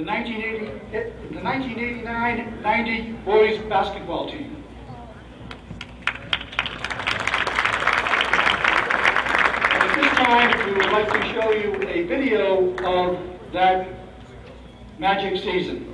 the 1989-90 boys basketball team. And at this time, we would like to show you a video of that magic season.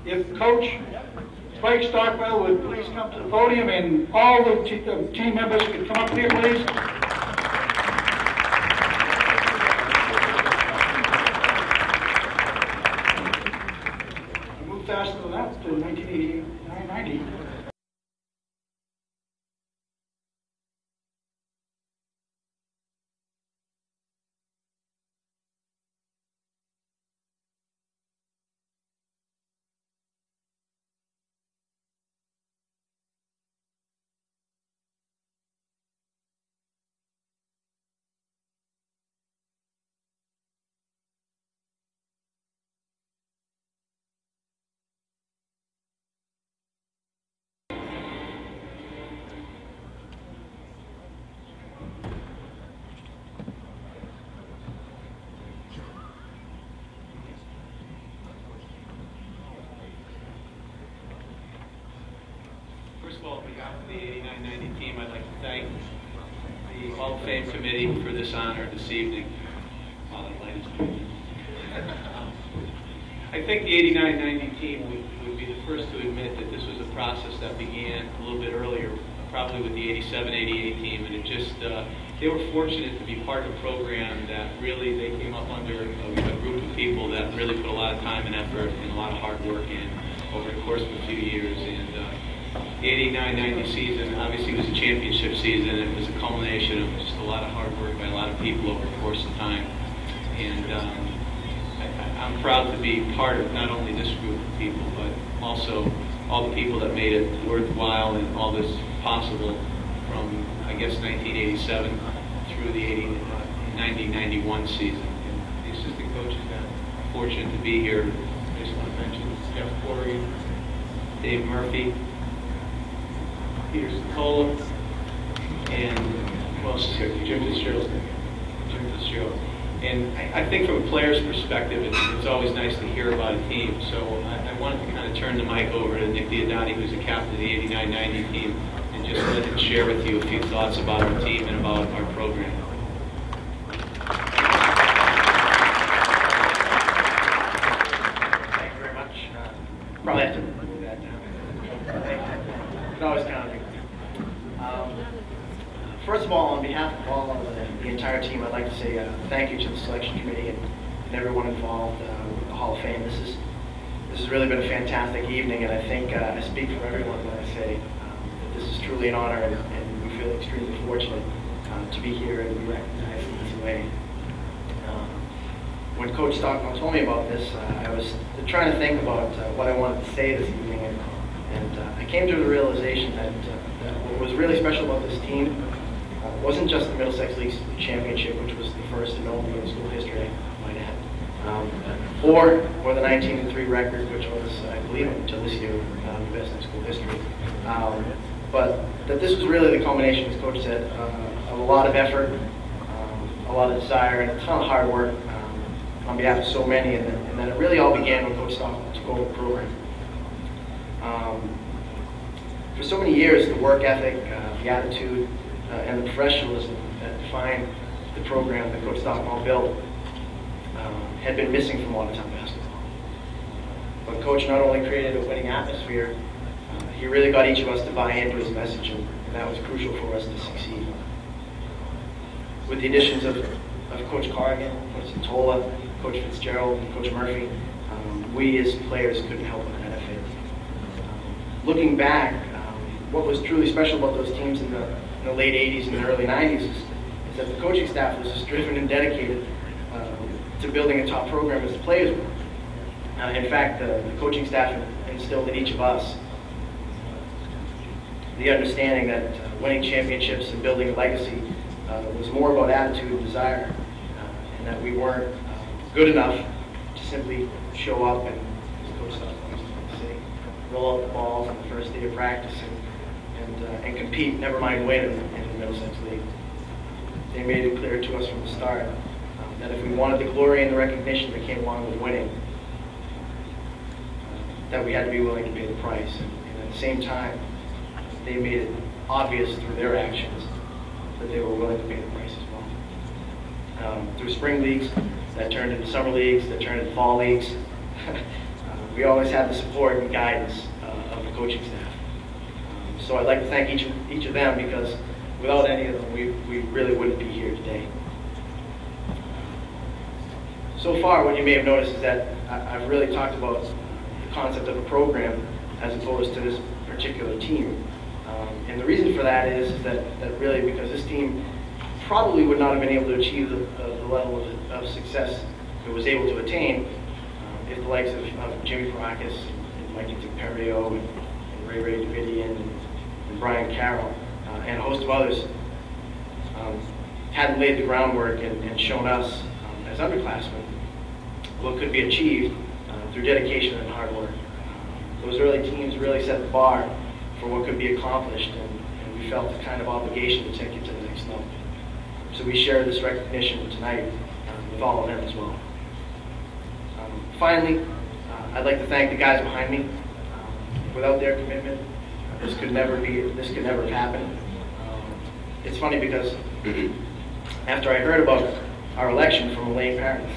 if Coach Spike Stockwell would please come to the podium, and all the team members could come up here, please. We moved faster than that to 1989-90. First of all, on behalf of the 89-90 team, I'd like to thank the Hall of Fame committee for this honor this evening. I think the 89-90 team would be the first to admit that this was a process that began a little bit earlier, probably with the 87-88 team, and it just, they were fortunate to be part of a program that really, they came up under a group of people that really put a lot of time and effort and a lot of hard work in over the course of a few years. And the 89-90 season obviously was a championship season. It was a culmination of just a lot of hard work by a lot of people over the course of time. And I'm proud to be part of not only this group of people, but also all the people that made it worthwhile and all this possible from, I guess, 1987 through the 90-91 season. And the assistant coaches got fortunate to be here. I just want to mention Jeff Corey, Dave Murphy, Peter Stokola, and who else is here? Jim Fitzgerald. And I think from a player's perspective, it's always nice to hear about a team. So I wanted to kind of turn the mic over to Nick Diodati, who's the captain of the 89-90 team, and just let him share with you a few thoughts about our team and about our program. Thank you very much. Probably have to move that down. Thank you. You can always count on me. First of all, on behalf of all of the entire team, I'd like to say thank you to the selection committee and everyone involved with the Hall of Fame. This has really been a fantastic evening, and I think I speak for everyone when I say that this is truly an honor, and we feel extremely fortunate to be here and be recognized in this way. When Coach Stockwell told me about this, I was trying to think about what I wanted to say this evening, and I came to the realization that what was really special about this team wasn't just the Middlesex League Championship, which was the first and only in school history, I might add, or the 19-3 record, which was, I believe, until this year, the best in school history. But that this was really the culmination, as Coach said, of a lot of effort, a lot of desire, and a ton of hard work on behalf of so many, and that it really all began when Coach Stockwell took over the program. For so many years, the work ethic, the attitude, and the professionalism that defined the program that Coach Stockwell built had been missing from Watertown basketball. But Coach not only created a winning atmosphere, he really got each of us to buy into his message, and that was crucial for us to succeed. With the additions of Coach Corrigan, Coach Stokola, Coach Fitzgerald, and Coach Murphy, we as players couldn't help but benefit. Looking back, what was truly special about those teams in the late 80s and the early 90s is that the coaching staff was as driven and dedicated to building a top program as the players were. In fact, the coaching staff instilled in each of us the understanding that winning championships and building a legacy was more about attitude and desire, and that we weren't good enough to simply show up and, as Coach Stockwell used to say, roll out the balls on the first day of practice and compete, never mind win in the Middlesex League. They made it clear to us from the start that if we wanted the glory and the recognition that came along with winning, that we had to be willing to pay the price. And at the same time, they made it obvious through their actions that they were willing to pay the price as well. Through spring leagues, that turned into summer leagues, that turned into fall leagues, we always had the support and guidance of the coaching staff. So I'd like to thank each of them, because without any of them, we really wouldn't be here today. So far, what you may have noticed is that I've really talked about the concept of a program as opposed to this particular team. And the reason for that is that really because this team probably would not have been able to achieve the level of success it was able to attain if the likes of Jimmy Parakis and Mikey Timperio and Ray Davidian and Brian Carroll and a host of others hadn't laid the groundwork and shown us as underclassmen what could be achieved through dedication and hard work. Those early teams really set the bar for what could be accomplished, and we felt the kind of obligation to take it to the next level. So we share this recognition tonight with all of them as well. Finally, I'd like to thank the guys behind me. Without their commitment, this could never have happened. It's funny because after I heard about our election from Elaine Parents,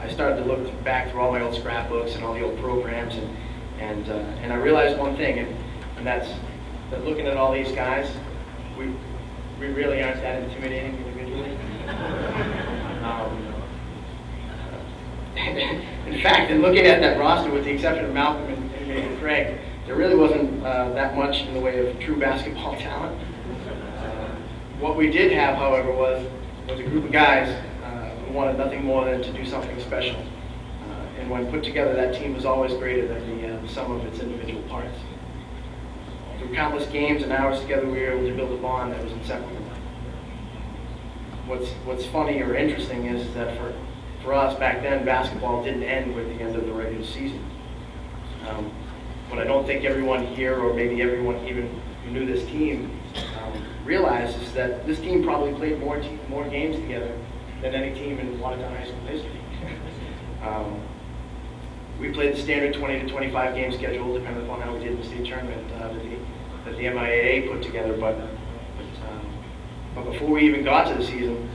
I started to look back through all my old scrapbooks and all the old programs, and I realized one thing, and that's that looking at all these guys, we really aren't that intimidating individually. In fact, in looking at that roster, with the exception of Malcolm and maybe Craig, there really wasn't that much in the way of true basketball talent. What we did have, however, was a group of guys who wanted nothing more than to do something special. And when put together, that team was always greater than the sum of its individual parts. Through countless games and hours together, we were able to build a bond that was inseparable. What's funny or interesting is that for us back then, basketball didn't end with the end of the regular season. What I don't think everyone here, or maybe everyone even who knew this team, realized is that this team probably played more games together than any team in Watertown High School history. We played the standard 20 to 25 game schedule, depending upon how we did in the state tournament that the MIAA put together. But before we even got to the season,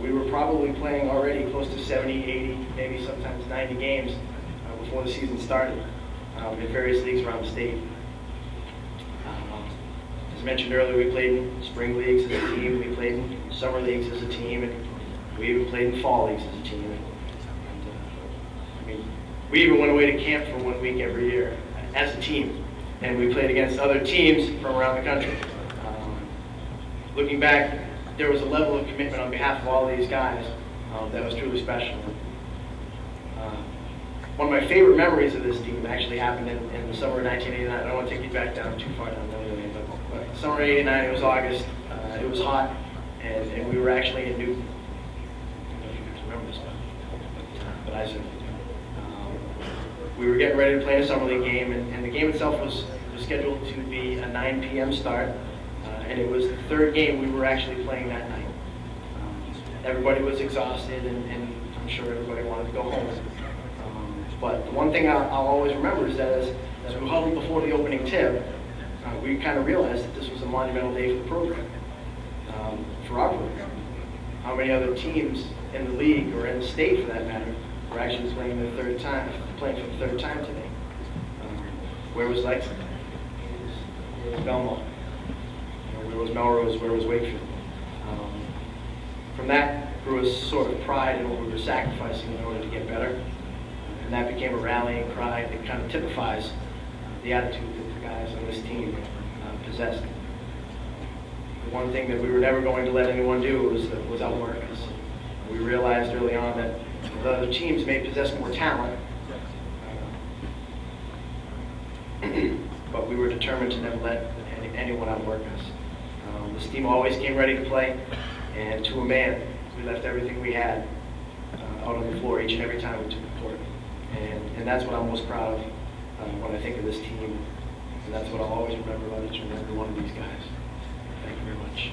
we were probably playing already close to 70, 80, maybe sometimes 90 games before the season started in various leagues around the state. As mentioned earlier, we played in spring leagues as a team, we played in summer leagues as a team, and we even played in fall leagues as a team. We even went away to camp for 1 week every year as a team, and we played against other teams from around the country. Looking back, there was a level of commitment on behalf of all these guys that was truly special. One of my favorite memories of this team actually happened in the summer of 1989. I don't want to take you back down too far down memory lane, but summer of '89, it was August. It was hot, and we were actually in Newton. I don't know if you guys remember this, but I certainly do. We were getting ready to play a summer league game, and the game itself was scheduled to be a 9 p.m. start, and it was the third game we were actually playing that night. Everybody was exhausted, and I'm sure everybody wanted to go home. But the one thing I'll always remember is that as we huddled before the opening tip, we kind of realized that this was a monumental day for the program, for our program. How many other teams in the league, or in the state for that matter, were actually playing for the third time today? Where was Lexington? Where was Belmont? Where was Melrose? Where was Wakefield? From that grew a sort of pride in what we were sacrificing in order to get better. And that became a rallying cry that kind of typifies the attitude that the guys on this team possessed. The one thing that we were never going to let anyone do was outwork us. We realized early on that the other teams may possess more talent, but we were determined to never let anyone outwork us. This team always came ready to play, and to a man, we left everything we had out on the floor each and every time we took the court. And that's what I'm most proud of when I think of this team, and that's what I'll always remember about each and every one of these guys. Thank you very much.